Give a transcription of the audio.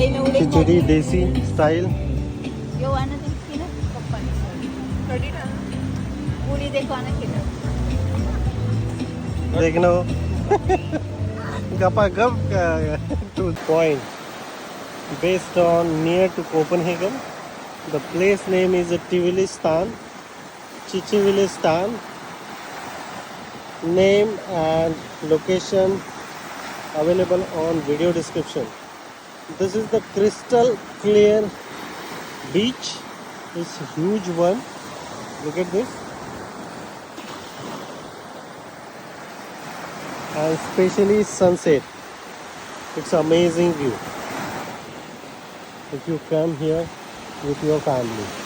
Khichdi desi style. Yo, ano din sila? Kapan. Ready na. Uli de ko anak kita. देखना गपा गप to point based on near to Copenhagen. The place name is Tivilistan, Chichivilistan. Name and location available on video description. This is the crystal clear beach. It's a huge one. Look at this. And especially sunset. It's amazing view if you come here with your family.